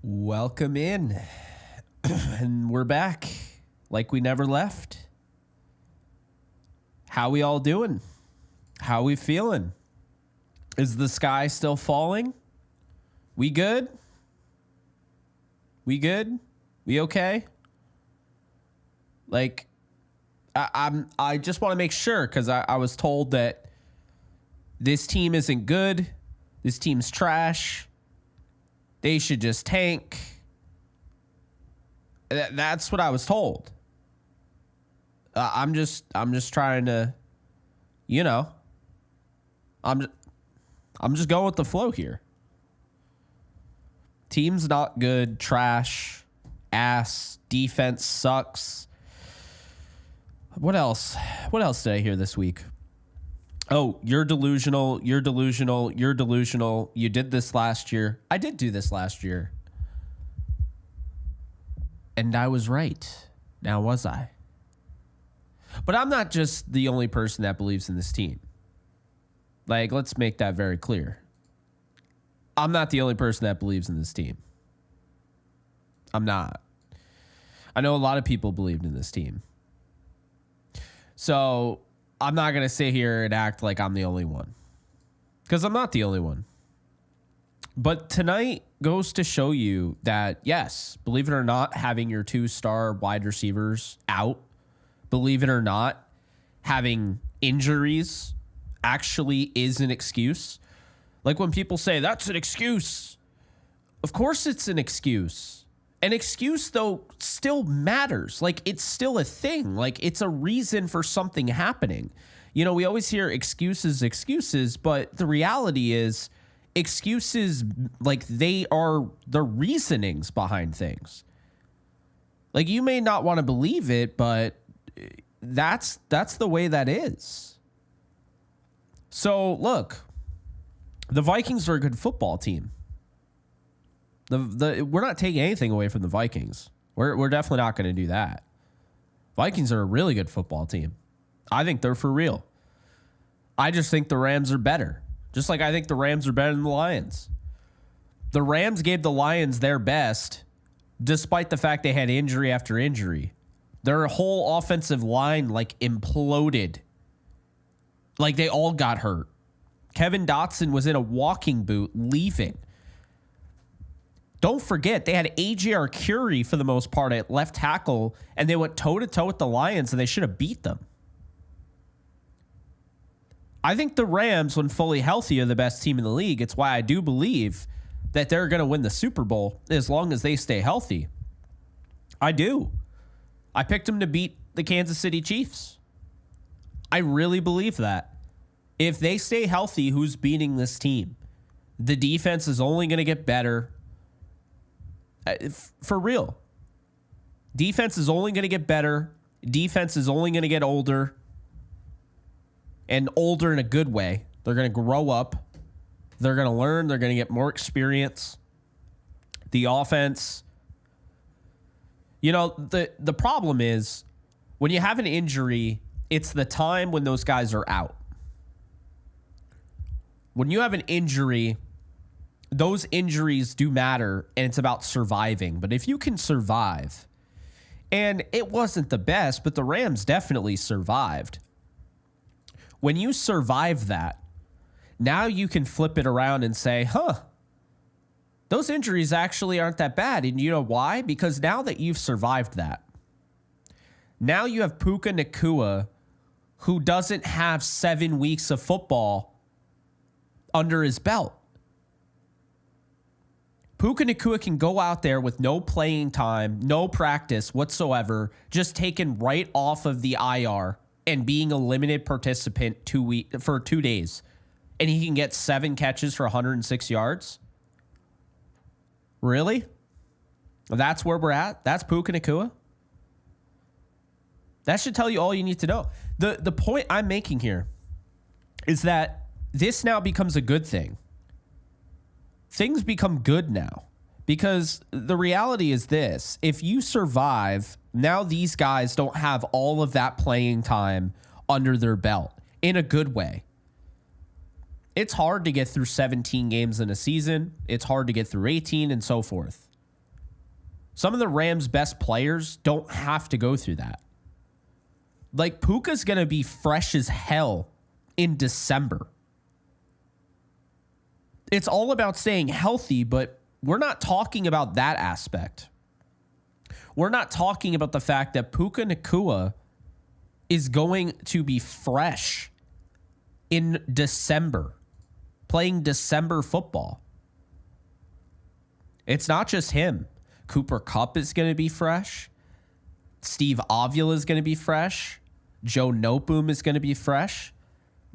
Welcome in. And we're back like we never left. How we all doing? How we feeling? Is the sky still falling? We good? We good? We okay? Like, I just want to make sure, because I was told that this team isn't good. This team's trash. They should just tank. That's what I was told. I'm just trying to, I'm just going with the flow here. Team's not good, trash, ass, defense sucks. What else? What else did I hear this week? Oh, you're delusional. You're delusional. You're delusional. You did this last year. I did do this last year. And I was right. Now, was I? But I'm not just the only person that believes in this team. Like, let's make that very clear. I'm not the only person that believes in this team. I'm not. I know a lot of people believed in this team. So I'm not going to sit here and act like I'm the only one, because I'm not the only one. But tonight goes to show you that, yes, believe it or not, having your 2-star wide receivers out, believe it or not, having injuries actually is an excuse. Like when people say that's an excuse, of course it's an excuse. An excuse, though, still matters. Like, it's still a thing. Like, it's a reason for something happening. You know, we always hear excuses, but the reality is excuses, like, they are the reasonings behind things. Like, you may not want to believe it, but that's the way that is. So, look, the Vikings are a good football team. We're not taking anything away from the Vikings. We're definitely not going to do that. Vikings are a really good football team. I think they're for real. I just think the Rams are better. Just like I think the Rams are better than the Lions. The Rams gave the Lions their best, despite the fact they had injury after injury. Their whole offensive line, like, imploded. Like, they all got hurt. Kevin Dotson was in a walking boot leaving. Don't forget, they had A.J. Arcuri for the most part at left tackle, and they went toe-to-toe with the Lions, and they should have beat them. I think the Rams, when fully healthy, are the best team in the league. It's why I do believe that they're going to win the Super Bowl as long as they stay healthy. I do. I picked them to beat the Kansas City Chiefs. I really believe that. If they stay healthy, who's beating this team? The defense is only going to get better. For real. Defense is only going to get better. Defense is only going to get older. And older in a good way. They're going to grow up. They're going to learn. They're going to get more experience. The offense. You know, the problem is when you have an injury, it's the time when those guys are out. When you have an injury, those injuries do matter, and it's about surviving. But if you can survive, and it wasn't the best, but the Rams definitely survived. When you survive that, now you can flip it around and say, those injuries actually aren't that bad. And you know why? Because now that you've survived that, now you have Puka Nacua, who doesn't have 7 weeks of football under his belt. Puka Nacua can go out there with no playing time, no practice whatsoever, just taken right off of the IR and being a limited participant for 2 days. And he can get 7 catches for 106 yards? Really? That's where we're at? That's Puka Nacua? That should tell you all you need to know. The point I'm making here is that this now becomes a good thing. Things become good now, because the reality is this: if you survive, now these guys don't have all of that playing time under their belt in a good way. It's hard to get through 17 games in a season. It's hard to get through 18 and so forth. Some of the Rams' best players don't have to go through that. Like, Puka's going to be fresh as hell in December. It's all about staying healthy, but we're not talking about that aspect. We're not talking about the fact that Puka Nacua is going to be fresh in December, playing December football. It's not just him. Cooper Kupp is going to be fresh. Steve Avila is going to be fresh. Joe Noteboom is going to be fresh.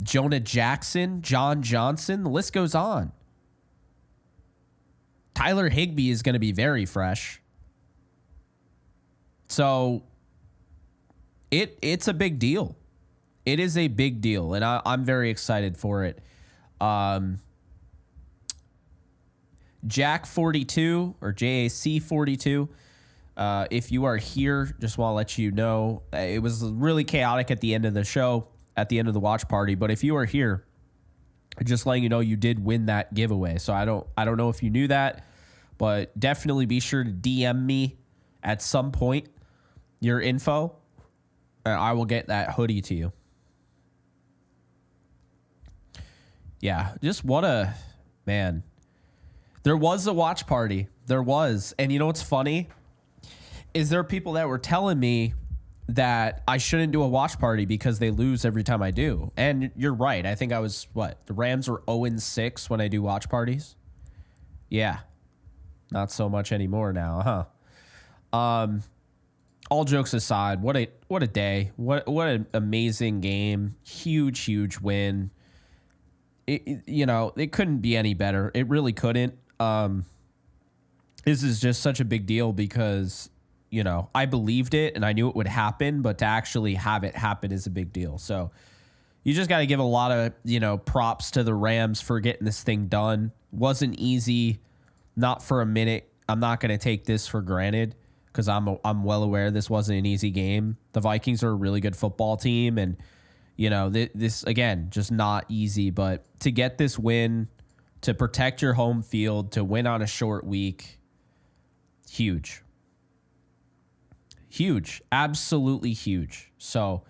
Jonah Jackson, John Johnson, the list goes on. Tyler Higbee is going to be very fresh. So it's a big deal. It is a big deal, and I'm very excited for it. Jack42 or JAC42, if you are here, just want to let you know, it was really chaotic at the end of the show, at the end of the watch party. But if you are here, just letting you know you did win that giveaway. So I don't know if you knew that, but definitely be sure to DM me at some point your info, and I will get that hoodie to you. Yeah, just what a man. There was a watch party. There was. And you know what's funny? Is there are people that were telling me that I shouldn't do a watch party because they lose every time I do. And you're right. I think I was, the Rams were 0-6 when I do watch parties. Yeah. Not so much anymore now, huh? All jokes aside, what a day. What an amazing game. Huge win. It couldn't be any better. It really couldn't. This is just such a big deal because, I believed it and I knew it would happen, but to actually have it happen is a big deal. So you just got to give a lot of, props to the Rams for getting this thing done. Wasn't easy, not for a minute. I'm not going to take this for granted because I'm well aware this wasn't an easy game. The Vikings are a really good football team, and this, again, just not easy, but to get this win, to protect your home field, to win on a short week, huge. Huge. Absolutely huge. So,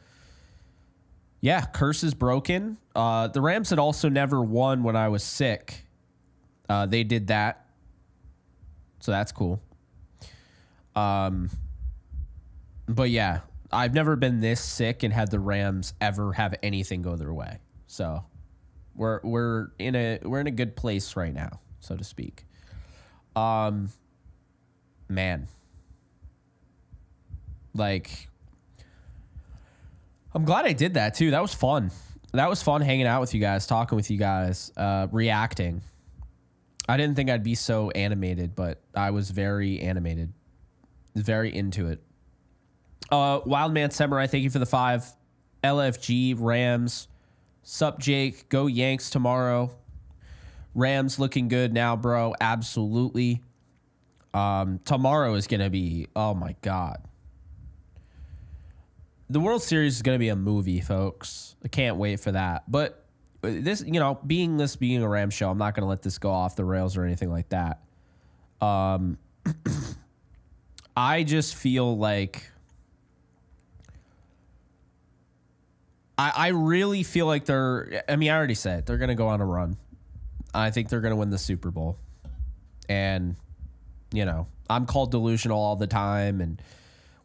yeah, curse is broken. The Rams had also never won when I was sick. They did that. So that's cool. But yeah, I've never been this sick and had the Rams ever have anything go their way. So we're in a good place right now, so to speak. Man. Like, I'm glad I did that too. That was fun. That was fun hanging out with you guys, talking with you guys, reacting. I didn't think I'd be so animated, but I was very animated. Very into it. Wildman Samurai, thank you for the 5. LFG, Rams. Sup, Jake. Go Yanks tomorrow. Rams looking good now, bro. Absolutely. Tomorrow is going to be, oh my God. The World Series is going to be a movie, folks. I can't wait for that. But this, being a Rams show, I'm not going to let this go off the rails or anything like that. I just feel like I really feel like I already said it, they're going to go on a run. I think they're going to win the Super Bowl. And, I'm called delusional all the time. And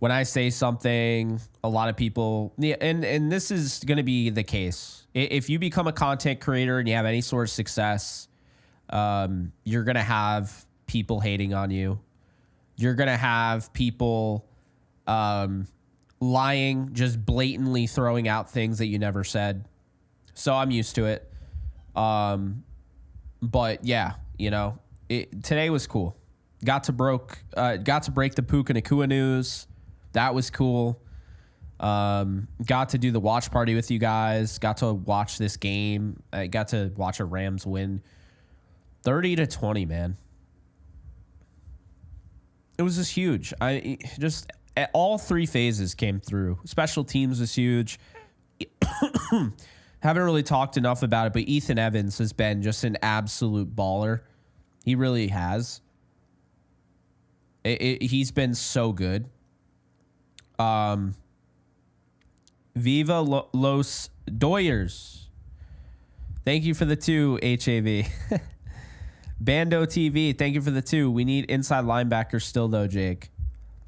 when I say something, a lot of people, and this is going to be the case. If you become a content creator and you have any sort of success, you're going to have people hating on you. You're going to have people lying, just blatantly throwing out things that you never said. So I'm used to it. But yeah, today was cool. Got to break the Puka Nacua news. That was cool. Got to do the watch party with you guys. Got to watch this game. I got to watch a Rams win 30-20, man. It was just huge. All three phases came through. Special teams was huge. Haven't really talked enough about it, but Ethan Evans has been just an absolute baller. He really has. He's been so good. Viva Los Doyers. Thank you for the 2, HAV. Bando TV, thank you for the 2. We need inside linebackers still, though, Jake.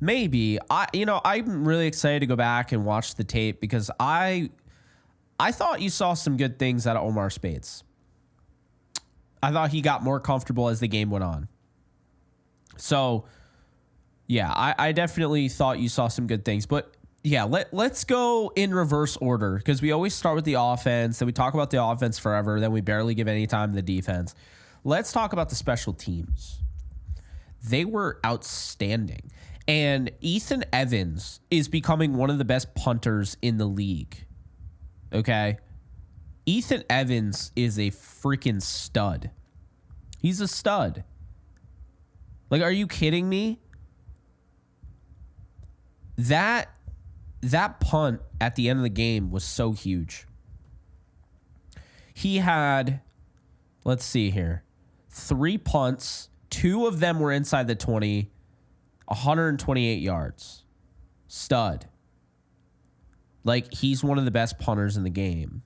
Maybe. I'm really excited to go back and watch the tape because I thought you saw some good things out of Omar Spades. I thought he got more comfortable as the game went on. So, yeah, I definitely thought you saw some good things. But, yeah, let's go in reverse order because we always start with the offense. Then we talk about the offense forever. Then we barely give any time to the defense. Let's talk about the special teams. They were outstanding. And Ethan Evans is becoming one of the best punters in the league. Okay? Ethan Evans is a freaking stud. He's a stud. Like, are you kidding me? That punt at the end of the game was so huge. He had, let's see here, 3 punts. 2 of them were inside the 20, 128 yards. Stud. Like, he's one of the best punters in the game.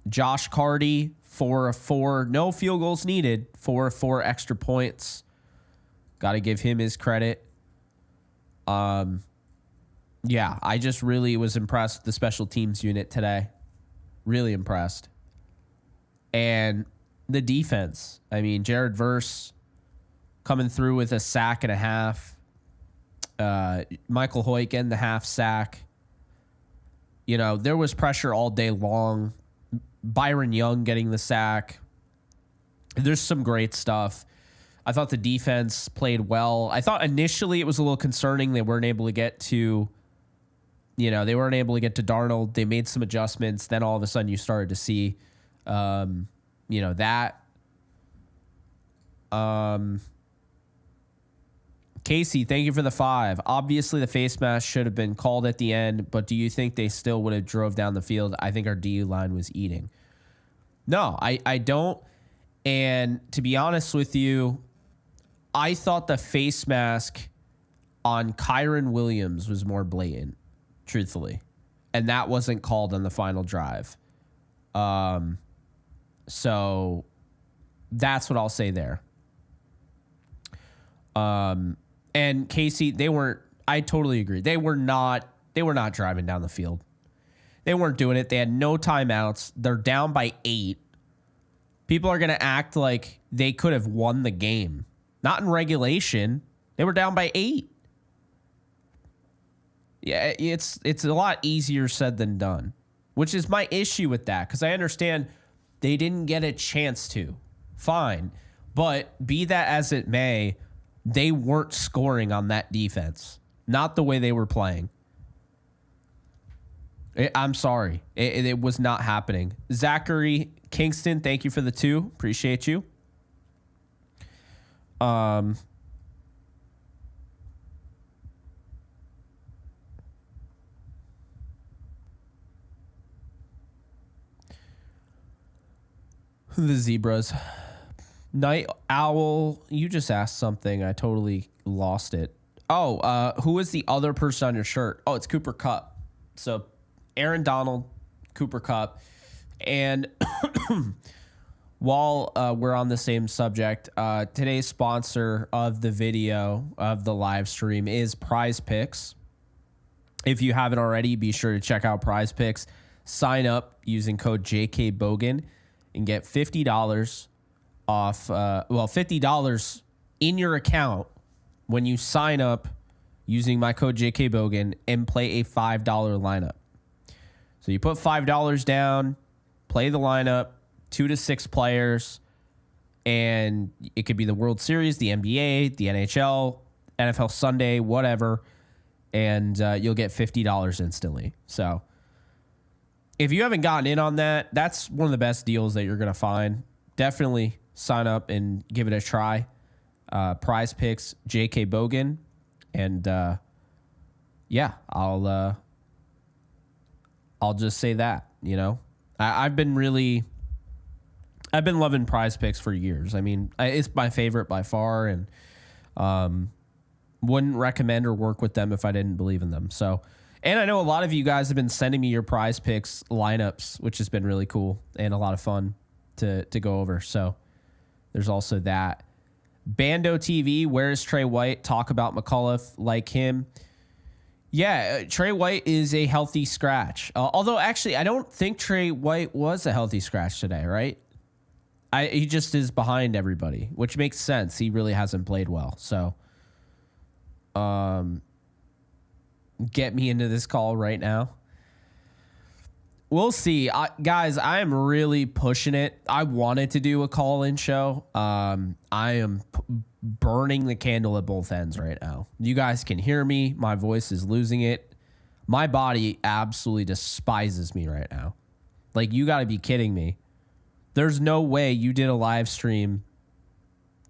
Josh Carty, 4 of 4. No field goals needed. 4 of 4 extra points. Got to give him his credit. Yeah, I just really was impressed with the special teams unit today. Really impressed. And the defense. I mean, Jared Verse coming through with a sack and a half. Michael Hoyt getting the half sack. You know, there was pressure all day long. Byron Young getting the sack. There's some great stuff. I thought the defense played well. I thought initially it was a little concerning they weren't able to get to, Darnold. They made some adjustments. Then all of a sudden you started to see, that. Casey, thank you for the 5. Obviously, the face mask should have been called at the end, but do you think they still would have drove down the field? I think our DU line was eating. No, I don't. And to be honest with you, I thought the face mask on Kyron Williams was more blatant, truthfully. And that wasn't called on the final drive. So that's what I'll say there. And Casey, I totally agree. They were not driving down the field. They weren't doing it. They had no timeouts. They're down by 8. People are going to act like they could have won the game. Not in regulation. They were down by 8. Yeah, it's a lot easier said than done, which is my issue with that, because I understand they didn't get a chance to. Fine. But be that as it may, they weren't scoring on that defense. Not the way they were playing. I'm sorry. It was not happening. Zachary Kingston, thank you for the 2. Appreciate you. The Zebras. Night Owl, you just asked something. I totally lost it. Oh, who is the other person on your shirt? Oh, it's Cooper Kupp. So Aaron Donald, Cooper Kupp. And while we're on the same subject, today's sponsor of the video, of the live stream, is Prize Picks. If you haven't already, be sure to check out Prize Picks. Sign up using code JKBogan and get $50 off, $50 in your account when you sign up using my code JKBogan and play a $5 lineup. So you put $5 down, play the lineup, 2 to 6 players, and it could be the World Series, the NBA, the NHL, NFL Sunday, whatever, and you'll get $50 instantly. So if you haven't gotten in on that, that's one of the best deals that you're going to find. Definitely sign up and give it a try. Prize Picks, J.K. Bogan. And, I'll just say that, I've been loving Prize Picks for years. I mean, it's my favorite by far. And Wouldn't recommend or work with them if I didn't believe in them. So, and I know a lot of you guys have been sending me your prize picks lineups, which has been really cool and a lot of fun to go over. So there's also that. Bando TV, where's Trey White? Talk about McAuliffe, like him. Yeah, Trey White is a healthy scratch. Although, actually, I don't think Trey White was a healthy scratch today, right? He just is behind everybody, which makes sense. He really hasn't played well. So, get me into this call right now. We'll see. Guys, I am really pushing it. I wanted to do a call-in show. I am burning the candle at both ends right now. You guys can hear me. My voice is losing it. My body absolutely despises me right now. Like, you got to be kidding me. There's no way you did a live stream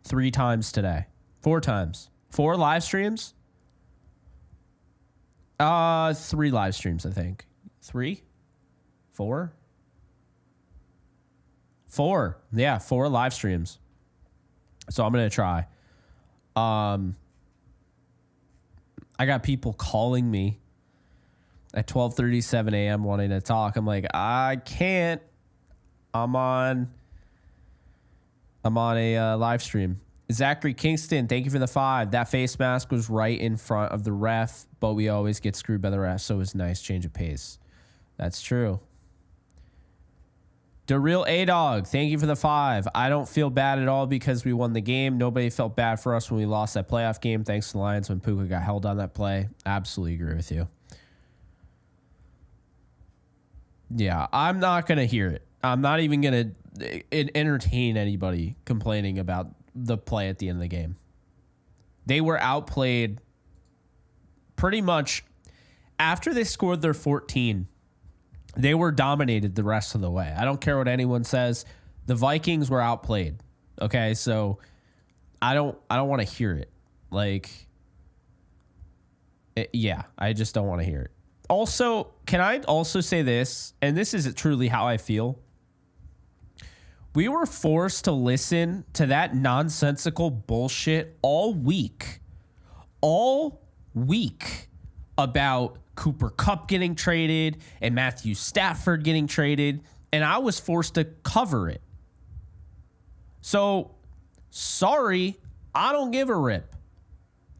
3 times today. 4 times. 4 live streams? 3 live streams, I think. 3? 4? 4. Yeah, 4 live streams. So I'm going to try. I got people calling me at 12:37 a.m. wanting to talk. I'm like, I can't. I'm on a live stream. Zachary Kingston, thank you for the 5. That face mask was right in front of the ref, but we always get screwed by the ref, so it was nice change of pace. That's true. The real A-Dog, thank you for the 5. I don't feel bad at all because we won the game. Nobody felt bad for us when we lost that playoff game. Thanks to the Lions when Puka got held on that play. Absolutely agree with you. Yeah, I'm not going to hear it. I'm not even going to entertain anybody complaining about the play at the end of the game. They were outplayed pretty much after they scored their 14. They were dominated the rest of the way. I don't care what anyone says. The Vikings were outplayed. Okay, so I don't want to hear it. Like, yeah, I just don't want to hear it. Also, can I also say this? And this is truly how I feel. We were forced to listen to that nonsensical bullshit all week about Cooper Kupp getting traded and Matthew Stafford getting traded, and I was forced to cover it. So, sorry, I don't give a rip.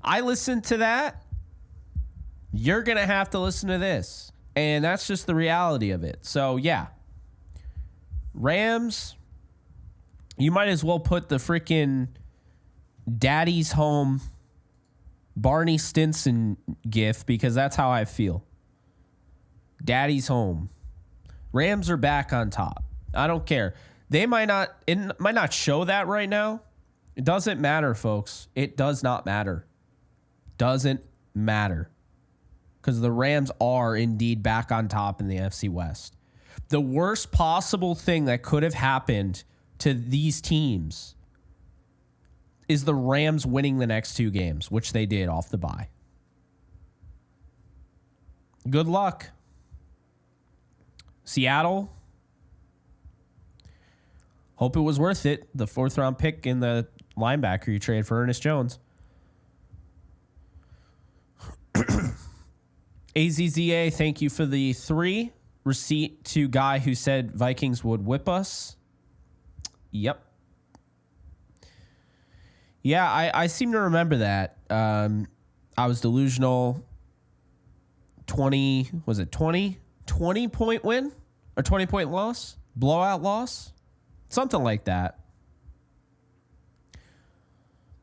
I listened to that. You're going to have to listen to this. And that's just the reality of it. So, yeah. Rams, you might as well put the freaking Daddy's Home Barney Stinson gif because that's how I feel. Daddy's home. Rams are back on top. I don't care. It might not show that right now. It doesn't matter, folks. It does not matter. Doesn't matter. Because the Rams are indeed back on top in the NFC West. The worst possible thing that could have happened to these teams is the Rams winning the next 2 games, which they did off the bye. Good luck. Seattle. Hope it was worth it. The 4th round pick in the linebacker you traded for Ernest Jones. AZZA, thank you for the 3. Receipt to guy who said Vikings would whip us. Yep. Yeah, I seem to remember that. I was delusional. 20 point win? Or 20 point loss? Blowout loss? Something like that.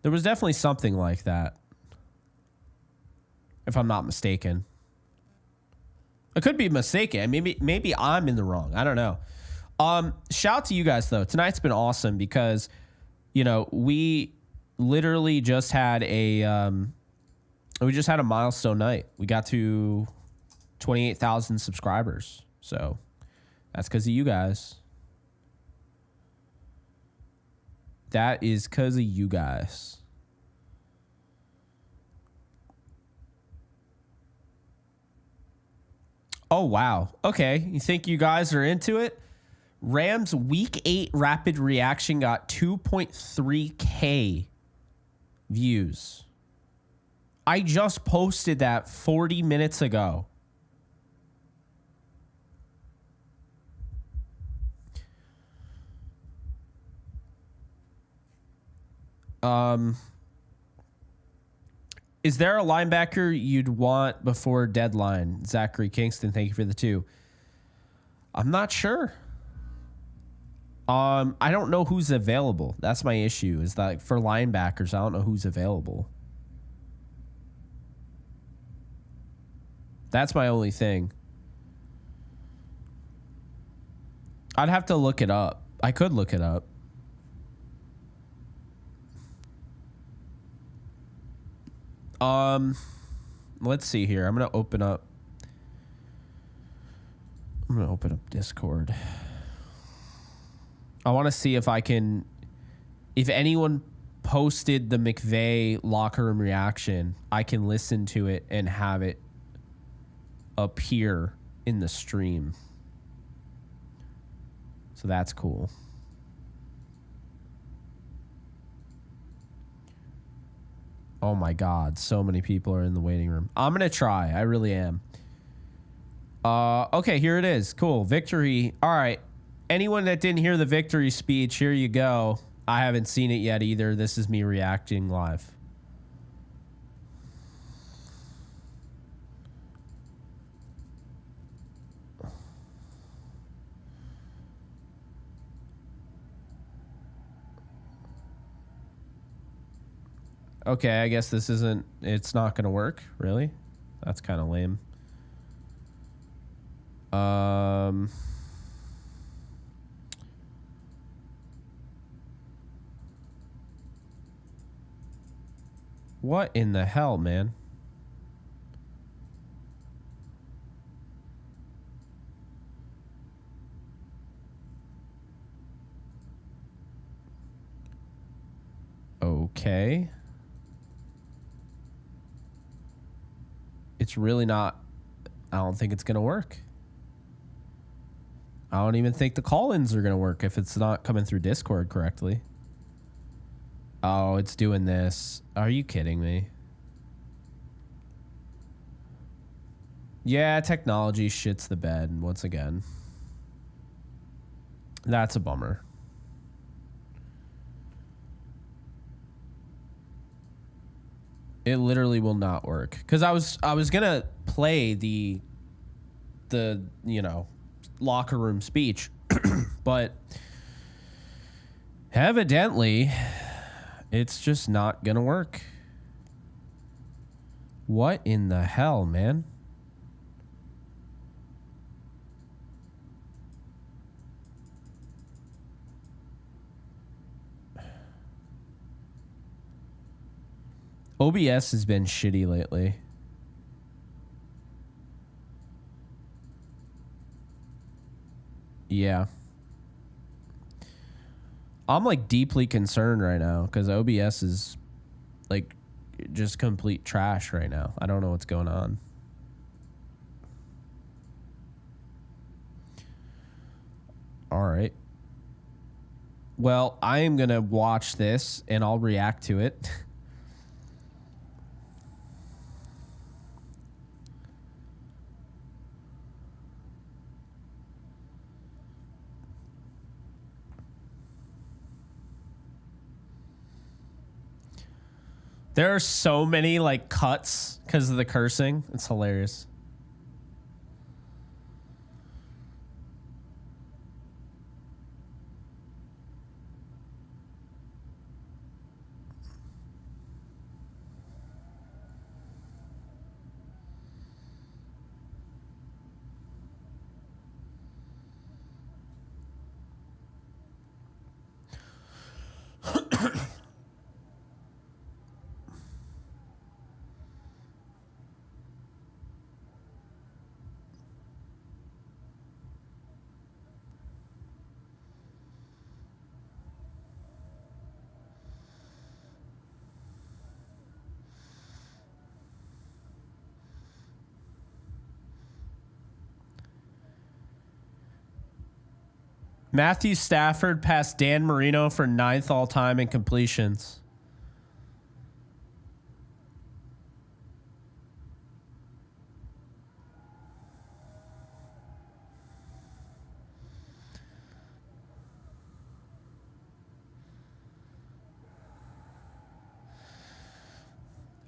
There was definitely something like that. If I'm not mistaken. I could be mistaken. Maybe I'm in the wrong. I don't know. Shout out to you guys, though. Tonight's been awesome because, we literally just had a milestone night. We got to 28,000 subscribers. So that's because of you guys. That is because of you guys. Oh, wow. Okay. You think you guys are into it? Rams week 8 rapid reaction got 2.3K views. I just posted that 40 minutes ago. Is there a linebacker you'd want before deadline? Zachary Kingston, thank you for the 2. I'm not sure. I don't know who's available. That's my issue. Is that for linebackers, I don't know who's available. That's my only thing. I'd have to look it up. I could look it up. Let's see here. I'm gonna open up Discord. I want to see if I can, if anyone posted the McVay locker room reaction, I can listen to it and have it appear in the stream. So that's cool. Oh my God, so many people are in the waiting room. I'm going to try. I really am. Okay, here it is. Cool. Victory. All right. Anyone that didn't hear the victory speech, here you go. I haven't seen it yet either. This is me reacting live. Okay, I guess this isn't, it's not going to work, really? That's kind of lame. What in the hell, man? Okay. It's really not, I don't think it's going to work. I don't even think the call-ins are going to work if it's not coming through Discord correctly. Oh, it's doing this. Are you kidding me? Yeah, technology shits the bed once again. That's a bummer. It literally will not work. Because I was gonna play the you know, locker room speech, but evidently it's just not gonna work. What in the hell, man? OBS has been shitty lately. Yeah. I'm like deeply concerned right now because OBS is like just complete trash right now. I don't know what's going on. All right. Well, I am going to watch this and I'll react to it. There are so many like cuts because of the cursing. It's hilarious. Matthew Stafford passed Dan Marino for 9th all-time in completions.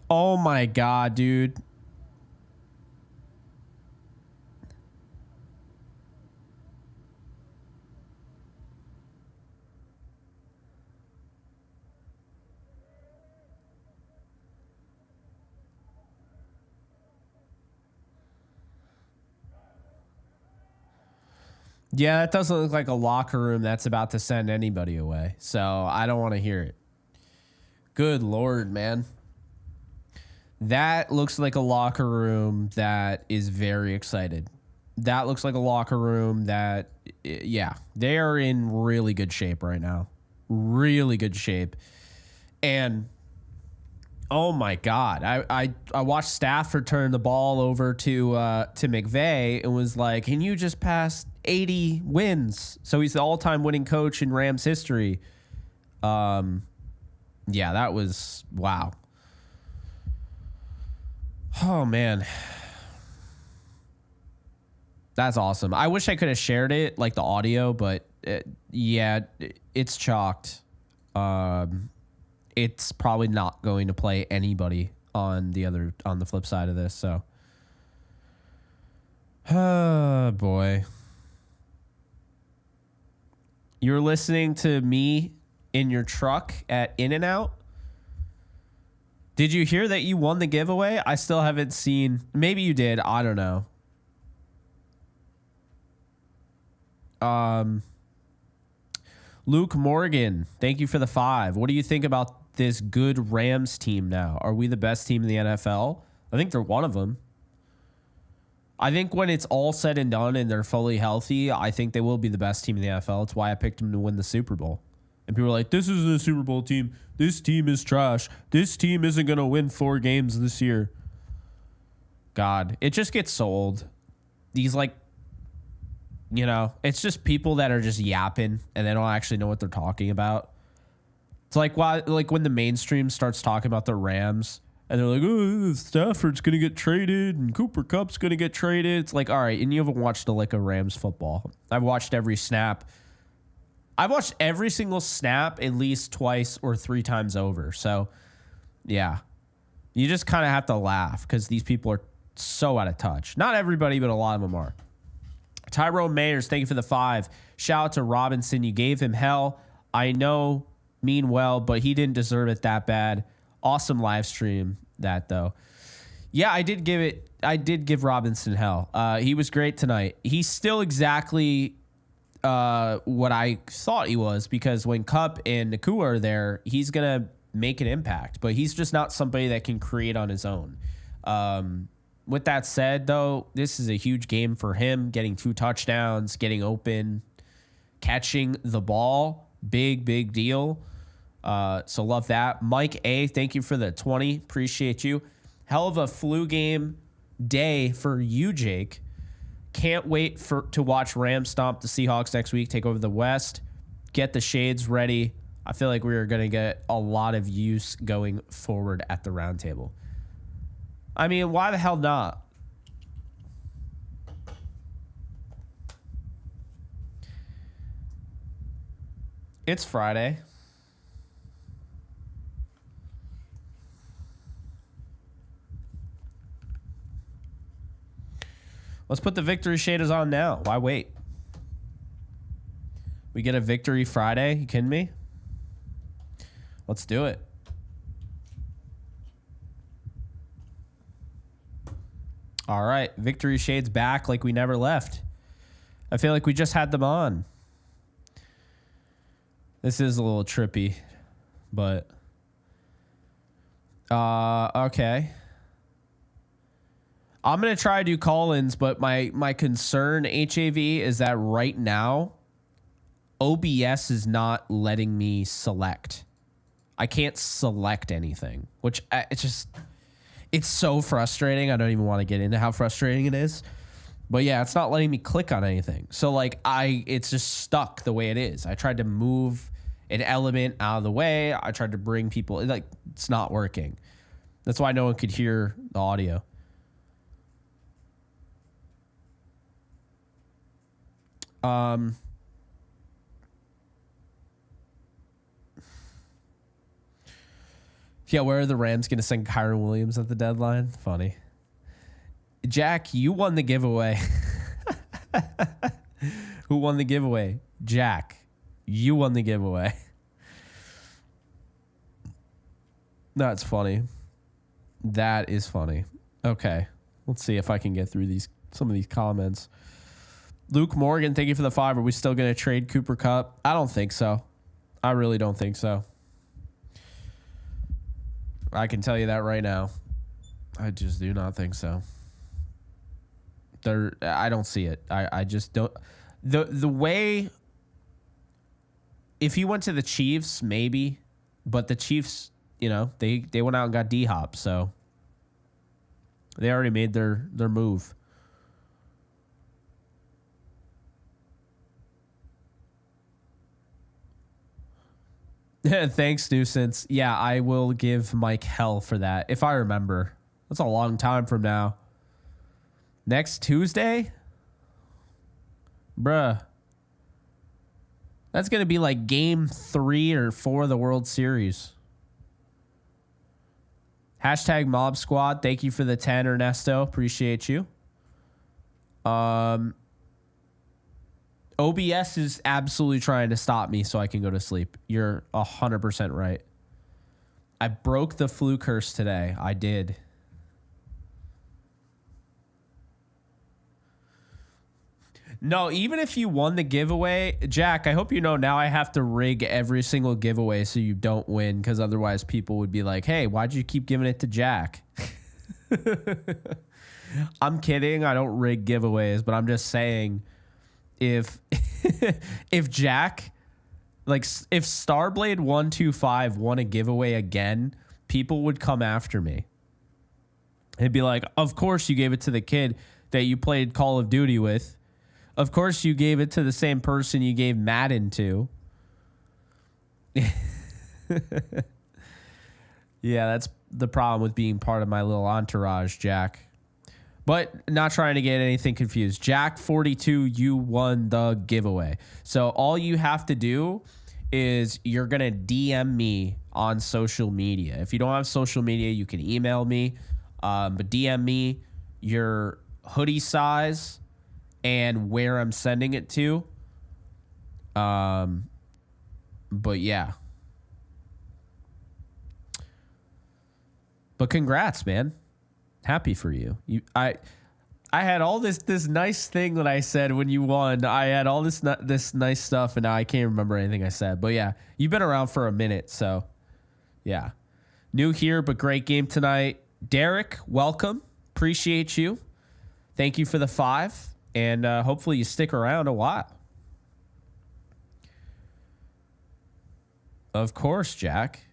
Oh my God, dude. Yeah, that doesn't look like a locker room that's about to send anybody away. So I don't want to hear it. Good Lord, man. That looks like a locker room that is very excited. That looks like a locker room that, yeah, they are in really good shape right now. Really good shape. And oh my God, I watched Stafford turn the ball over to McVay and was like, "Can you just pass 80 wins?" So he's the all-time winning coach in Rams history. Yeah, that was wow. Oh man, that's awesome. I wish I could have shared it, like the audio, but it's chalked. It's probably not going to play anybody on the flip side of this. So, oh boy, you're listening to me in your truck at In-N-Out. Did you hear that you won the giveaway? I still haven't seen. Maybe you did. I don't know. Luke Morgan, thank you for the 5. What do you think about this good Rams team now? Are we the best team in the NFL? I think they're one of them. I think when it's all said and done and they're fully healthy, I think they will be the best team in the NFL. It's why I picked them to win the Super Bowl. And people are like, this is a Super Bowl team. This team is trash. This team isn't going to win 4 games this year. God, it just gets so old. These, like, you know, it's just people that are just yapping and they don't actually know what they're talking about. It's like why, like when the mainstream starts talking about the Rams and they're like, oh, Stafford's going to get traded and Cooper Kupp's going to get traded. It's like, all right, and you haven't watched a Rams football. I've watched every snap. I've watched every single snap at least twice or 3 times over. So, yeah, you just kind of have to laugh because these people are so out of touch. Not everybody, but a lot of them are. Tyrone Mayers, thank you for the 5. Shout out to Robinson. You gave him hell. I know, mean well, but he didn't deserve it that bad. Awesome live stream that, though. Yeah, I did give Robinson hell. He was great tonight. He's still exactly what I thought he was, because when Kupp and Nakua are there, he's going to make an impact, but he's just not somebody that can create on his own. With that said, though, this is a huge game for him, getting 2 touchdowns, getting open, catching the ball. Big deal. So love that. Mike A, thank you for the 20. Appreciate you. Hell of a flu game day for you, Jake. Can't wait to watch Rams stomp the Seahawks next week, take over the West, get the shades ready. I feel like we are going to get a lot of use going forward at the roundtable. I mean, why the hell not? It's Friday. Let's put the victory shaders on now. Why wait? We get a victory Friday? You kidding me? Let's do it. All right. Victory shades back like we never left. I feel like we just had them on. This is a little trippy, but okay. I'm going to try to do call-ins, but my concern, HAV, is that right now, OBS is not letting me select. I can't select anything, which it's so frustrating. I don't even want to get into how frustrating it is. But yeah, it's not letting me click on anything. So like it's just stuck the way it is. I tried to move an element out of the way. I tried to bring people, like, it's not working. That's why no one could hear the audio. Yeah, where are the Rams going to send Kyron Williams at the deadline? Funny. Jack, you won the giveaway. Who won the giveaway? Jack, you won the giveaway. That's funny. That is funny. Okay, let's see if I can get through some of these comments. Luke Morgan, thank you for the 5. Are we still going to trade Cooper Kupp? I don't think so. I really don't think so. I can tell you that right now. I just do not think so. I don't see it. I just don't. The way, if he went to the Chiefs, maybe, but the Chiefs, you know, they went out and got D-Hop, so they already made their move. Thanks, Nuisance. Yeah, I will give Mike hell for that, if I remember. That's a long time from now. Next Tuesday? Bruh. That's going to be like game 3 or 4 of the World Series. Hashtag Mob Squad. Thank you for the 10, Ernesto. Appreciate you. OBS is absolutely trying to stop me so I can go to sleep. You're 100% right. I broke the flu curse today. I did. No, even if you won the giveaway, Jack, I hope you know now I have to rig every single giveaway so you don't win, because otherwise people would be like, hey, why'd you keep giving it to Jack? I'm kidding. I don't rig giveaways, but I'm just saying, if Jack, like if Starblade 125 won a giveaway again, people would come after me. It'd be like, of course you gave it to the kid that you played Call of Duty with. Of course you gave it to the same person you gave Madden to. Yeah, that's the problem with being part of my little entourage, Jack. But not trying to get anything confused. Jack 42, you won the giveaway. So all you have to do is you're going to DM me on social media. If you don't have social media, you can email me. But DM me your hoodie size and where I'm sending it to. But yeah. But congrats, man. Happy for you. I had all this nice thing that I said when you won. I had all this nice stuff, and now I can't remember anything I said. But yeah, you've been around for a minute, so yeah. New here, but great game tonight. Derek, welcome. Appreciate you. Thank you for the 5, and hopefully you stick around a while. Of course, Jack.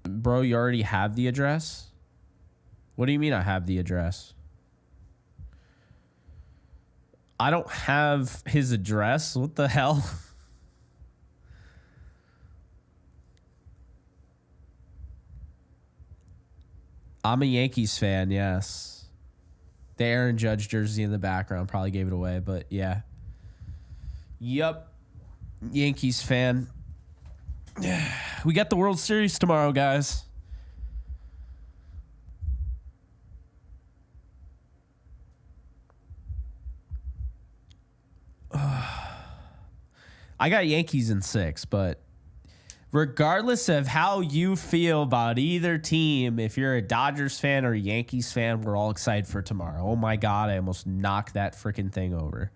Bro, you already have the address? What do you mean I have the address? I don't have his address. What the hell? I'm a Yankees fan, yes. The Aaron Judge jersey in the background probably gave it away, but yeah. Yup. Yankees fan. We got the World Series tomorrow, guys. I got Yankees in 6, but regardless of how you feel about either team, if you're a Dodgers fan or a Yankees fan, we're all excited for tomorrow. Oh my God, I almost knocked that freaking thing over.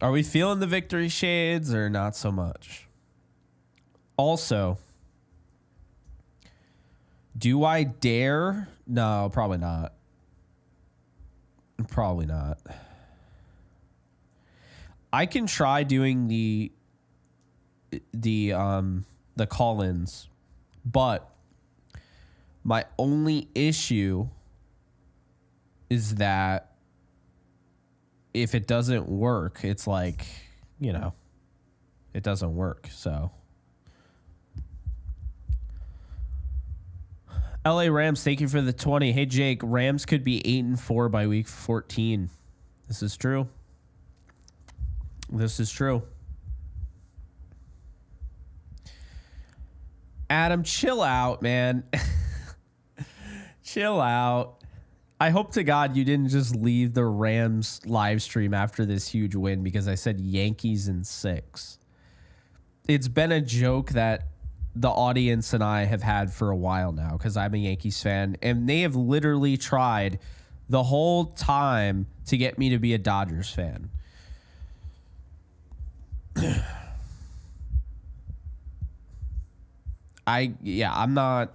Are we feeling the victory shades or not so much? Also, do I dare? No, probably not. Probably not. I can try doing the call-ins, but my only issue is that if it doesn't work, it's like, you know, it doesn't work. So LA Rams, thank you for the 20. Hey, Jake, Rams could be 8-4 by week 14. This is true. This is true. Adam, chill out, man. Chill out. I hope to God you didn't just leave the Rams live stream after this huge win because I said Yankees in 6. It's been a joke that the audience and I have had for a while now because I'm a Yankees fan, and they have literally tried the whole time to get me to be a Dodgers fan. I'm not.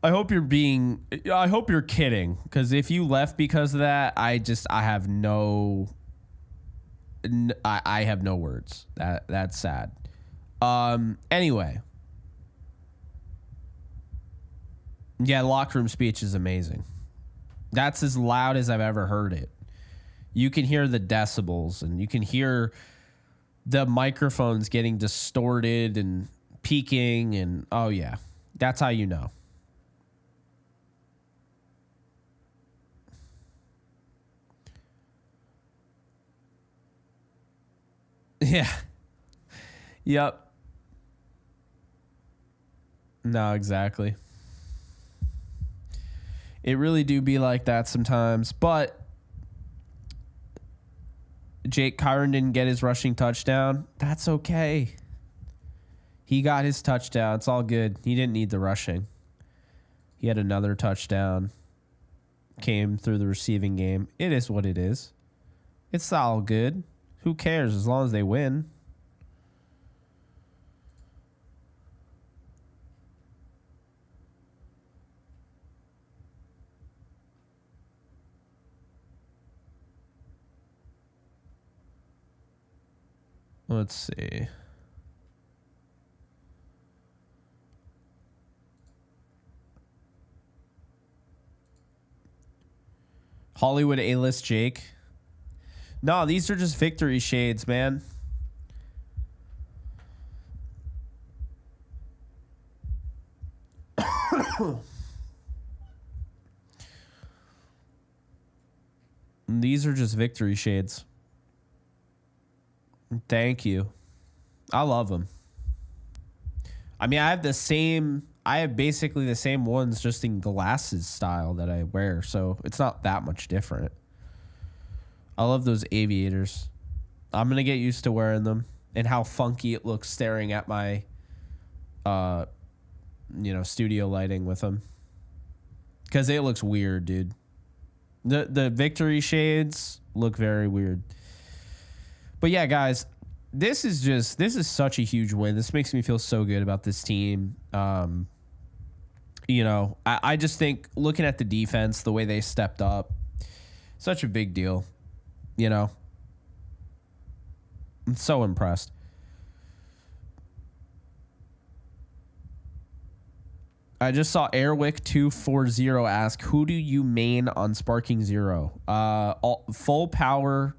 I hope you're kidding, because if you left because of that, I have no words. That's sad. Anyway. Yeah, locker room speech is amazing. That's as loud as I've ever heard it. You can hear the decibels, and you can hear the microphones getting distorted and peaking, and oh yeah, that's how you know. Yeah. Yep. No, exactly. It really do be like that sometimes, but Jake Kyron didn't get his rushing touchdown. That's okay. He got his touchdown. It's all good. He didn't need the rushing. He had another touchdown. Came through the receiving game. It is what it is. It's all good. Who cares as long as they win? Let's see. Hollywood A-list Jake. No, these are just victory shades, man. These are just victory shades. Thank you. I love them. I mean, I have basically the same ones, just in glasses style that I wear, so it's not that much different. I love those aviators. I'm going to get used to wearing them and how funky it looks staring at my, studio lighting with them. Because it looks weird, dude. The victory shades look very weird. But yeah, guys, this is such a huge win. This makes me feel so good about this team. I just think looking at the defense, the way they stepped up, such a big deal. I'm so impressed. I just saw Airwick 240 ask, who do you main on Sparking Zero? Full power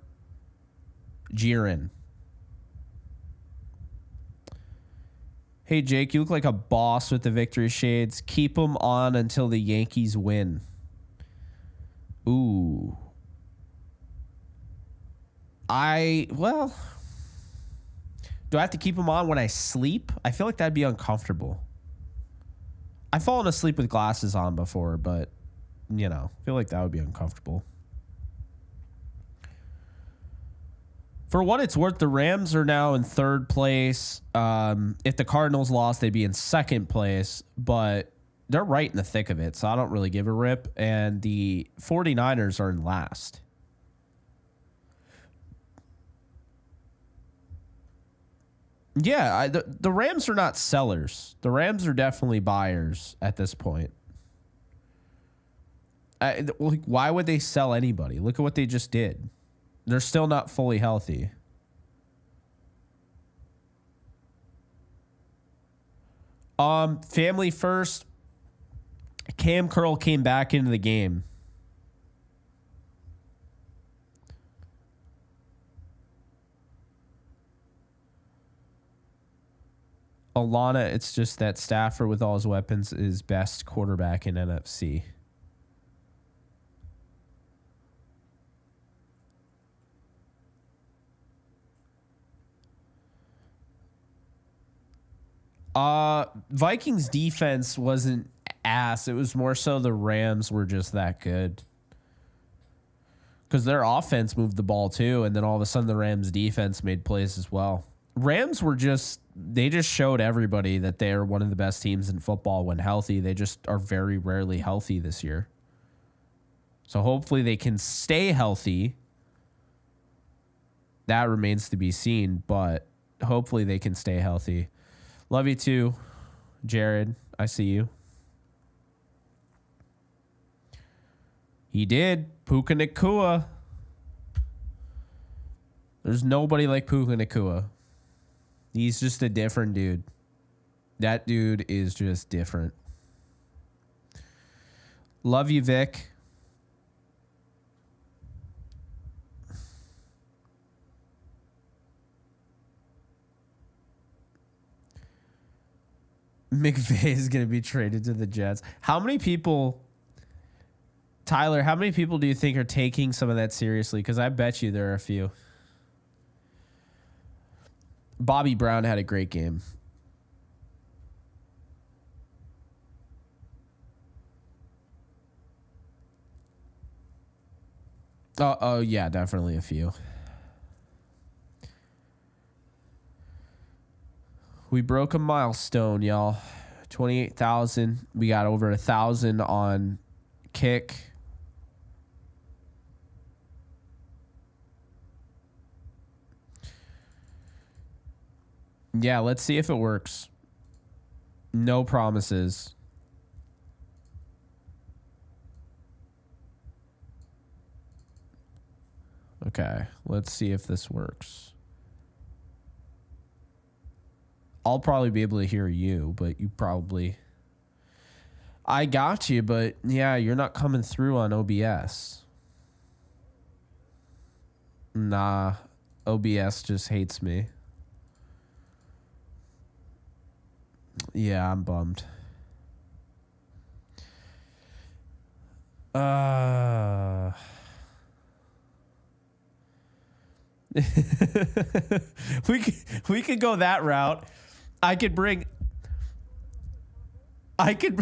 Jiren. Hey, Jake, you look like a boss with the victory shades. Keep them on until the Yankees win. Ooh. Do I have to keep them on when I sleep? I feel like that'd be uncomfortable. I've fallen asleep with glasses on before, but, I feel like that would be uncomfortable. For what it's worth, the Rams are now in 3rd place. If the Cardinals lost, they'd be in 2nd place, but they're right in the thick of it, so I don't really give a rip. And the 49ers are in last. Yeah, the Rams are not sellers. The Rams are definitely buyers at this point. Why would they sell anybody? Look at what they just did. They're still not fully healthy. Family first. Cam Curl came back into the game. Alana, it's just that Stafford with all his weapons is best quarterback in NFC. Vikings defense wasn't ass. It was more so the Rams were just that good. Because their offense moved the ball too, and then all of a sudden the Rams defense made plays as well. Rams were they just showed everybody that they are one of the best teams in football when healthy. They just are very rarely healthy this year. So hopefully they can stay healthy. That remains to be seen, but hopefully they can stay healthy. Love you too, Jared. I see you. He did. Puka Nacua. There's nobody like Puka Nacua. He's just a different dude. That dude is just different. Love you, Vic. McVay is going to be traded to the Jets. How many people, Tyler, how many people do you think are taking some of that seriously? Because I bet you there are a few. Bobby Brown had a great game. Oh, yeah, definitely a few. We broke a milestone, y'all. 28,000. We got over 1,000 on Kick. Yeah, let's see if it works. No promises. Okay, let's see if this works. I'll probably be able to hear you, but you probably... I got you, but yeah, you're not coming through on OBS. Nah, OBS just hates me. Yeah, I'm bummed. We could go that route. I could bring I could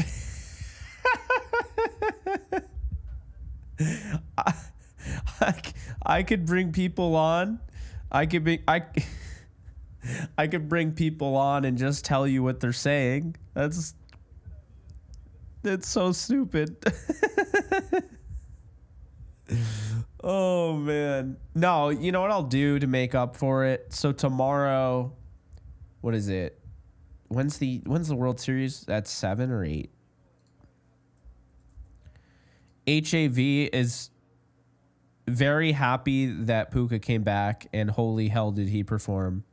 bring people on. I could bring people on and just tell you what they're saying. That's so stupid. Oh man. No, you know what I'll do to make up for it? So tomorrow, what is it? When's the World Series? That's 7 or 8. HAV is very happy that Puka came back, and holy hell did he perform.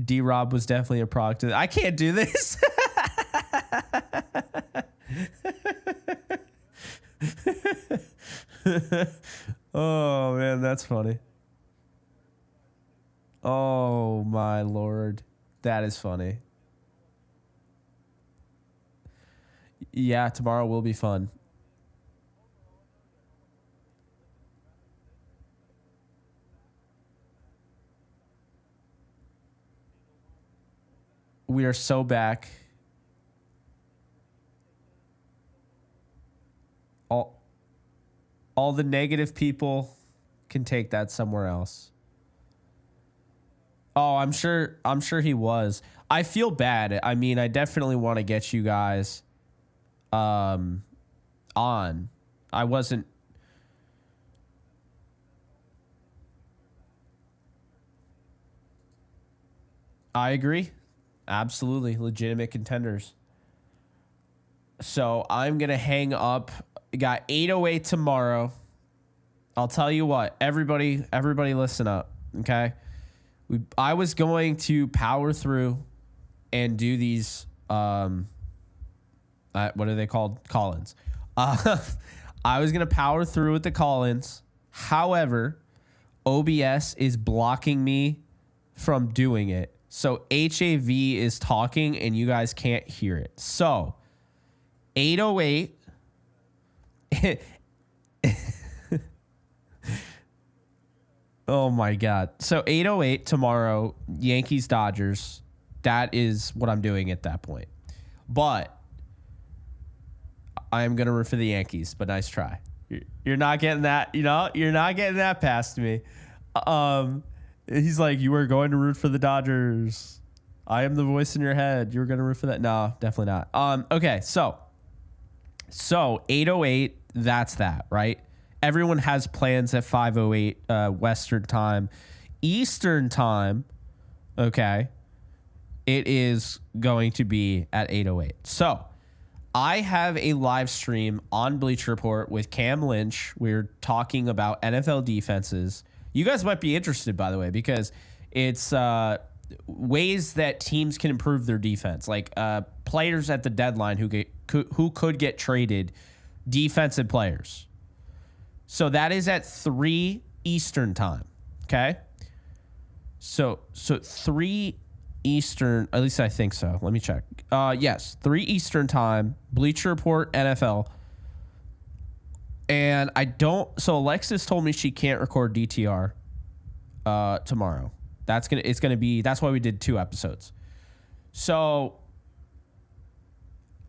D-Rob was definitely a product of... I can't do this. Oh, man, that's funny. Oh, my Lord. That is funny. Yeah, tomorrow will be fun. We are so back. All the negative people can take that somewhere else. Oh, I'm sure he was. I feel bad. I mean, I definitely want to get you guys on. I wasn't... I agree. Absolutely. Legitimate contenders. So I'm going to hang up. Got 808 tomorrow. I'll tell you what, everybody listen up. Okay. I was going to power through and do these, what are they called? Call-ins. I was going to power through with the call-ins. However, OBS is blocking me from doing it. So HAV is talking and you guys can't hear it. So 808. Oh my God. So 808 tomorrow, Yankees Dodgers. That is what I'm doing at that point. But I'm going to root for the Yankees, but nice try. You're not getting that, you're not getting that past me. He's like, you were going to root for the Dodgers. I am the voice in your head. You're going to root for that. No, definitely not. Okay. So 808, that's that, right? Everyone has plans at 5:08 Western time. Eastern time, okay, it is going to be at 8:08. So I have a live stream on Bleacher Report with Cam Lynch. We're talking about NFL defenses. You guys might be interested, by the way, because it's ways that teams can improve their defense, like players at the deadline who could get traded, defensive players. So that is at 3 Eastern time, okay? So 3 Eastern, at least I think so. Let me check. Yes, 3 Eastern time, Bleacher Report, NFL. And so Alexis told me she can't record DTR tomorrow. That's why we did 2 episodes. So,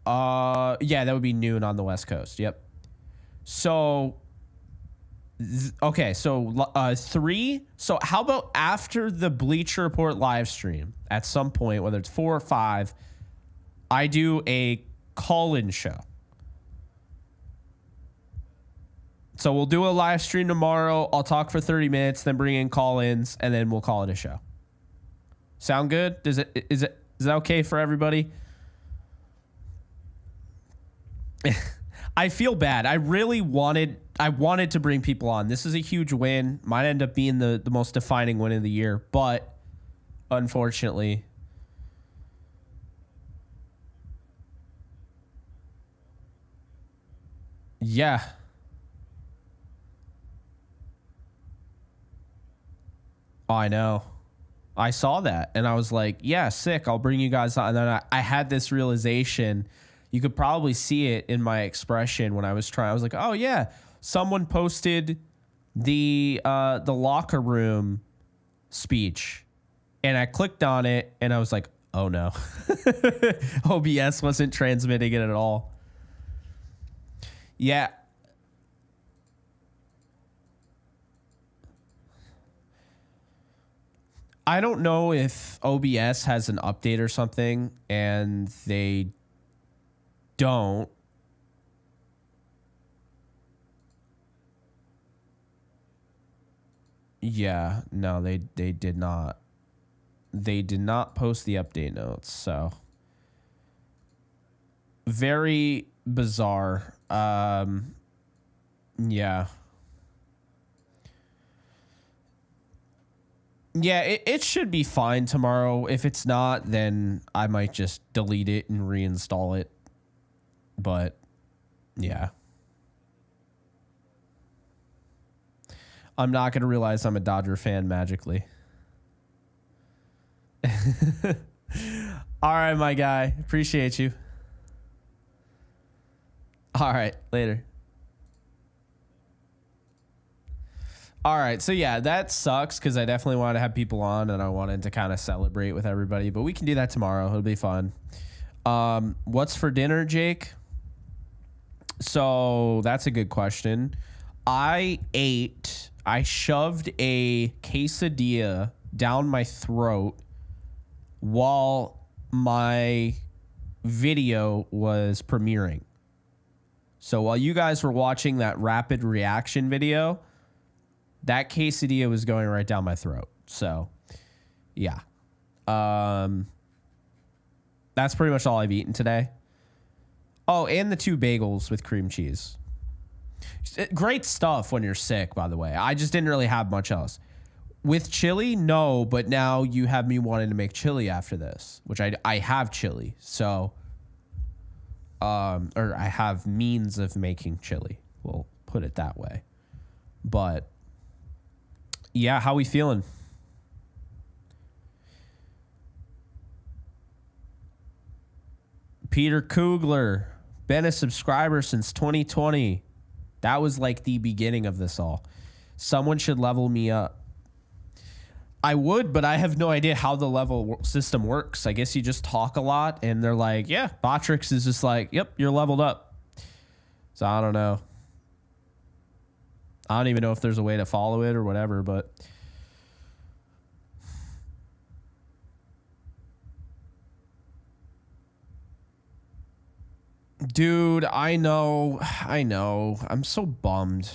yeah, that would be noon on the West Coast. Yep. So, okay, so 3. So how about after the Bleacher Report live stream at some point, whether it's 4 or 5, I do a call-in show. So we'll do a live stream tomorrow. I'll talk for 30 minutes, then bring in call-ins, and then we'll call it a show. Sound good? Is that okay for everybody? I feel bad. I wanted to bring people on. This is a huge win. Might end up being the most defining win of the year, but unfortunately, yeah. I know. I saw that and I was like, yeah, sick. I'll bring you guys on. And then I had this realization. You could probably see it in my expression when I was trying. I was like, oh yeah, someone posted the locker room speech, and I clicked on it and I was like, oh no, OBS wasn't transmitting it at all. Yeah. I don't know if OBS has an update or something, and they don't. Yeah, no, they did not. They did not post the update notes, so very bizarre. Yeah. Yeah, it should be fine tomorrow. If it's not, then I might just delete it and reinstall it. But, yeah. I'm not going to realize I'm a Dodger fan magically. All right, my guy. Appreciate you. All right, later. All right, so yeah, that sucks because I definitely wanted to have people on and I wanted to kind of celebrate with everybody, but we can do that tomorrow. It'll be fun. What's for dinner, Jake? So that's a good question. I shoved a quesadilla down my throat while my video was premiering. So while you guys were watching that rapid reaction video, that quesadilla was going right down my throat. So, yeah. That's pretty much all I've eaten today. Oh, and the 2 bagels with cream cheese. Great stuff when you're sick, by the way. I just didn't really have much else. With chili, no, but now you have me wanting to make chili after this, which I have chili. So, or I have means of making chili. We'll put it that way. But Yeah, how we feeling? Peter Kugler, been a subscriber since 2020. That was like the beginning of this all. Someone should level me up. I would, but I have no idea how the level system works. I guess you just talk a lot and they're like, yeah, Botrix is just like, yep, you're leveled up. So I don't know. I don't even know if there's a way to follow it or whatever, but dude, I know. I'm so bummed.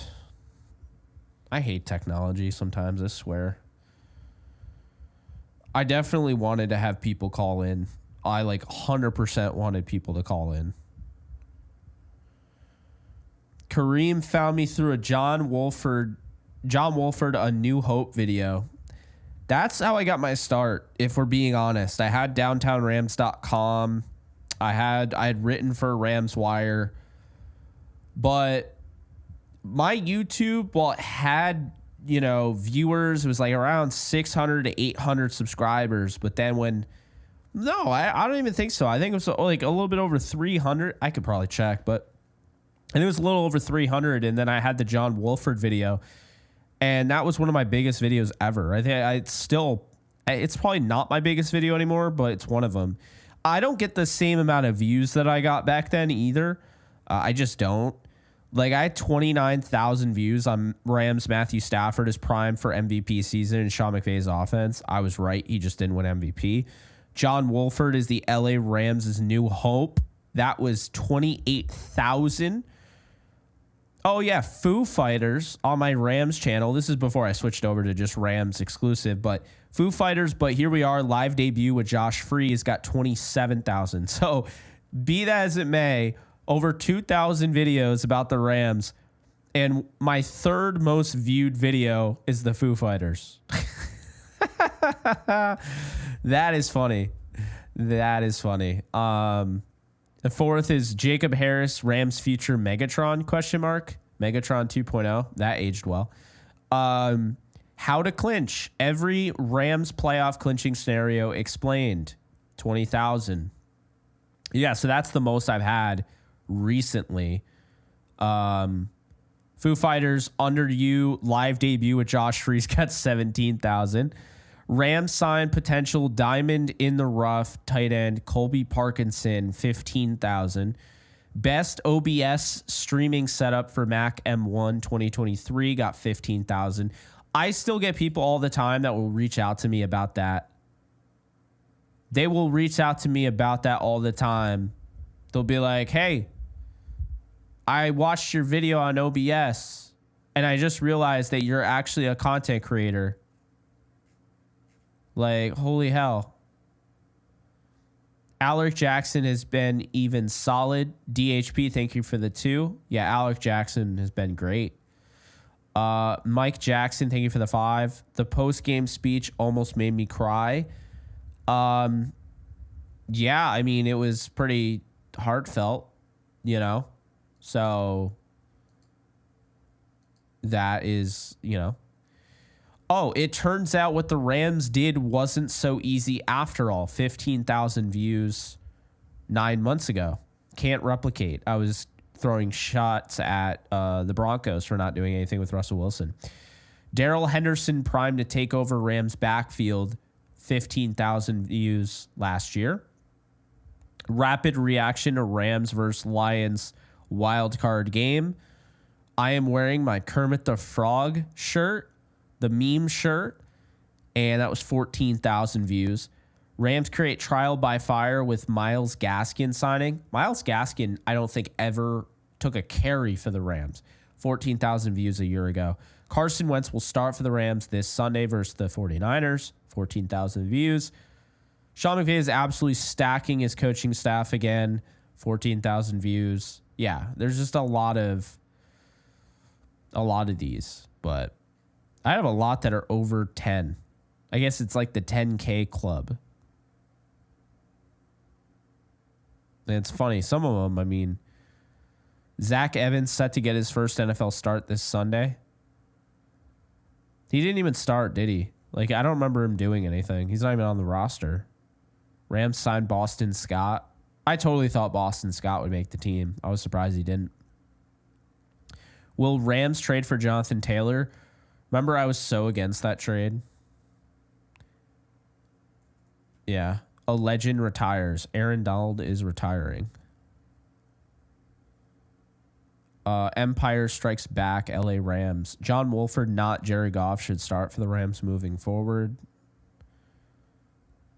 I hate technology sometimes, I swear. I definitely wanted to have people call in. I like 100% wanted people to call in. Kareem found me through a John Wolford A New Hope video. That's how I got my start, if we're being honest. I had downtownrams.com. I had written for Rams Wire. But my YouTube, while it had, viewers, it was like around 600 to 800 subscribers. But then I don't even think so. I think it was like a little bit over 300. I could probably check, but I think it was a little over 300. And then I had the John Wolford video, and that was one of my biggest videos ever. I think it's probably not my biggest video anymore, but it's one of them. I don't get the same amount of views that I got back then either. I just don't. Like, I had 29,000 views on Rams. Matthew Stafford is primed for MVP season in Sean McVay's offense. I was right. He just didn't win MVP. John Wolford is the LA Rams' new hope. That was 28,000. Oh, yeah. Foo Fighters on my Rams channel. This is before I switched over to just Rams exclusive, but Foo Fighters. But here we are. Live debut with Josh Free has got 27,000. So be that as it may, over 2,000 videos about the Rams, and my third most viewed video is the Foo Fighters. That is funny. That is funny. The fourth is Jacob Harris, Rams future Megatron, ? Megatron 2.0. That aged well. How to clinch. Every Rams playoff clinching scenario explained. 20,000. Yeah, so that's the most I've had recently. Foo Fighters Under You live debut with Josh Freese got 17,000. Rams signed potential diamond in the rough tight end Colby Parkinson, 15,000. Best OBS streaming setup for Mac M1 2023 got 15,000. I still get people all the time that will reach out to me about that. They will reach out to me about that all the time. They'll be like, hey, I watched your video on OBS and I just realized that you're actually a content creator. Like, holy hell. Alec Jackson has been even solid. DHP, thank you for the 2. Yeah, Alec Jackson has been great. Mike Jackson, thank you for the 5. The post-game speech almost made me cry. Yeah, I mean, it was pretty heartfelt, So that is, Oh, it turns out what the Rams did wasn't so easy after all. 15,000 views 9 months ago. Can't replicate. I was throwing shots at the Broncos for not doing anything with Russell Wilson. Darrell Henderson primed to take over Rams backfield. 15,000 views last year. Rapid reaction to Rams versus Lions wildcard game. I am wearing my Kermit the Frog shirt, the meme shirt, and that was 14,000 views. Rams create trial by fire with Myles Gaskin signing. Myles Gaskin, I don't think ever took a carry for the Rams. 14,000 views a year ago. Carson Wentz will start for the Rams this Sunday versus the 49ers. 14,000 views. Sean McVay is absolutely stacking his coaching staff again. 14,000 views. Yeah, there's just a lot of these, but I have a lot that are over 10. I guess it's like the 10K club. And it's funny. Some of them, I mean, Zach Evans set to get his first NFL start this Sunday. He didn't even start, did he? Like, I don't remember him doing anything. He's not even on the roster. Rams signed Boston Scott. I totally thought Boston Scott would make the team. I was surprised he didn't. Will Rams trade for Jonathan Taylor? Remember, I was so against that trade. Yeah. A legend retires. Aaron Donald is retiring. Empire strikes back. LA Rams. John Wolford, not Jared Goff, should start for the Rams moving forward.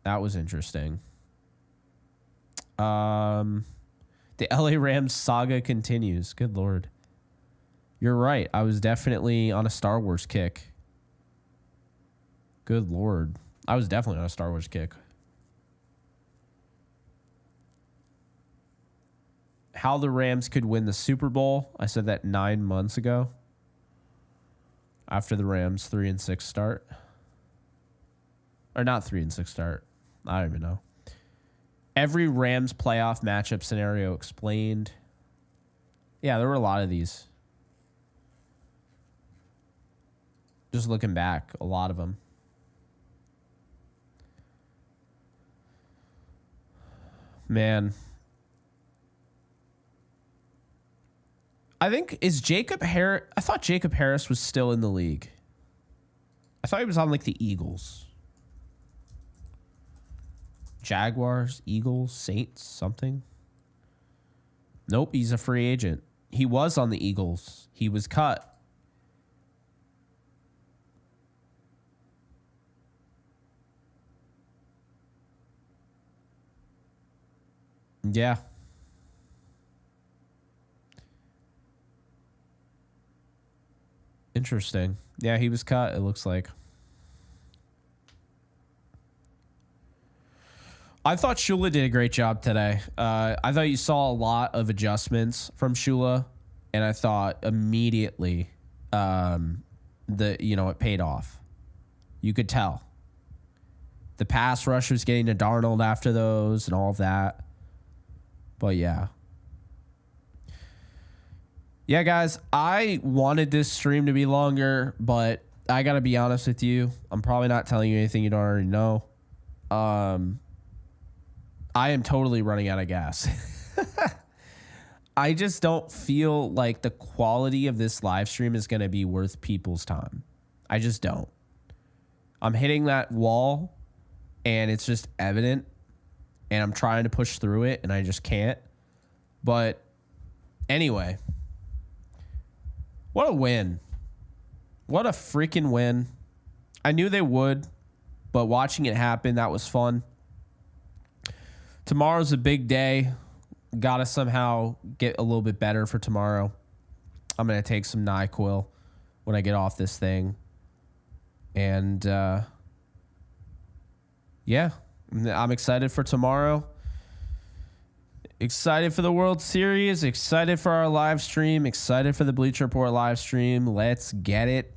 That was interesting. The LA Rams saga continues. Good Lord. You're right. I was definitely on a Star Wars kick. Good Lord. I was definitely on a Star Wars kick. How the Rams could win the Super Bowl. I said that 9 months ago. After the Rams 3-6 start. Or not 3-6 start. I don't even know. Every Rams playoff matchup scenario explained. Yeah, there were a lot of these. Just looking back, a lot of them. Man. I think, is Jacob Harris... I thought Jacob Harris was still in the league. I thought he was on, like, the Eagles. Jaguars, Eagles, Saints, something. Nope, he's a free agent. He was on the Eagles. He was cut. Yeah. Interesting. Yeah, he was cut, it looks like. I thought Shula did a great job today. I thought you saw a lot of adjustments from Shula, and I thought immediately it paid off. You could tell. The pass rush was getting to Darnold after those and all of that. But yeah. Yeah, guys, I wanted this stream to be longer, but I got to be honest with you. I'm probably not telling you anything you don't already know. I am totally running out of gas. I just don't feel like the quality of this live stream is going to be worth people's time. I just don't. I'm hitting that wall, and it's just evident, and I'm trying to push through it, and I just can't. But anyway, what a win. What a freaking win. I knew they would, but watching it happen, that was fun. Tomorrow's a big day. Got to somehow get a little bit better for tomorrow. I'm going to take some NyQuil when I get off this thing. And, yeah, I'm excited for tomorrow. Excited for the World Series. Excited for our live stream. Excited for the Bleacher Report live stream. Let's get it.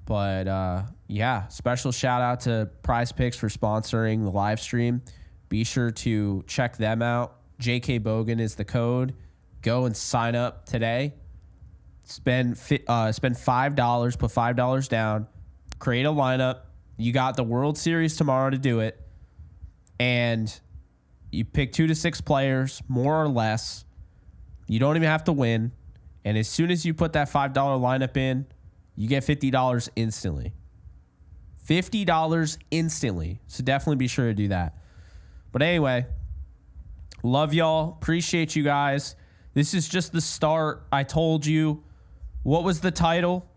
But, yeah, special shout out to Prize Picks for sponsoring the live stream. Be sure to check them out. JK Bogan is the code. Go and sign up today. Spend $5. Put $5 down. Create a lineup. You got the World Series tomorrow to do it. And you pick 2 to 6 players, more or less. You don't even have to win. And as soon as you put that $5 lineup in, you get $50 instantly. $50 instantly. So definitely be sure to do that. But anyway, love y'all. Appreciate you guys. This is just the start. I told you. What was the title?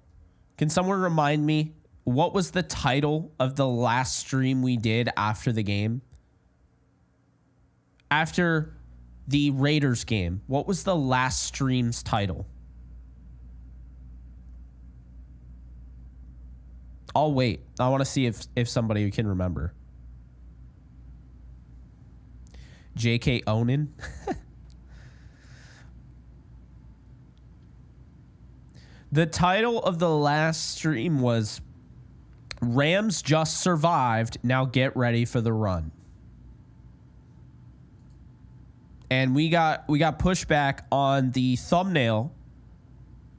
Can someone remind me? What was the title of the last stream we did after the game? After the Raiders game. What was the last stream's title? I'll wait. I want to see if somebody can remember. JK Onan. The title of the last stream was Rams just survived. Now get ready for the run. And we got pushback on the thumbnail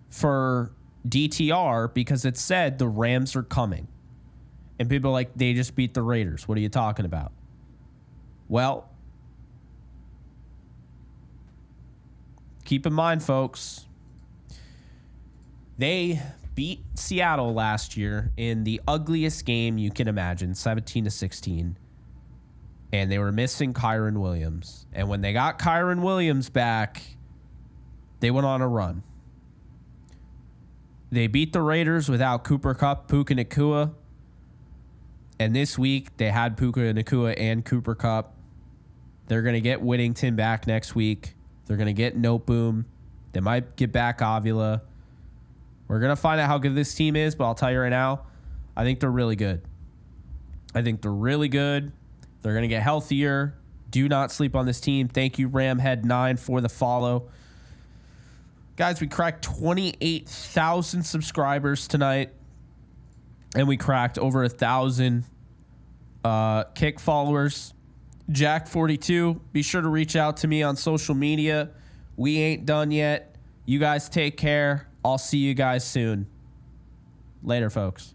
for DTR because it said the Rams are coming. And people are like, they just beat the Raiders. What are you talking about? Well, keep in mind, folks, they beat Seattle last year in the ugliest game you can imagine, 17-16. And they were missing Kyron Williams. And when they got Kyron Williams back, they went on a run. They beat the Raiders without Cooper Kupp, Puka Nacua. And this week, they had Puka Nacua and Cooper Kupp. They're going to get Whittington back next week. They're going to get Noteboom. They might get back Avila. We're going to find out how good this team is, but I'll tell you right now, I think they're really good. I think they're really good. They're going to get healthier. Do not sleep on this team. Thank you, Ramhead9, for the follow. Guys, we cracked 28,000 subscribers tonight. And we cracked over 1,000 kick followers. Jack42, be sure to reach out to me on social media. We ain't done yet. You guys take care. I'll see you guys soon. Later, folks.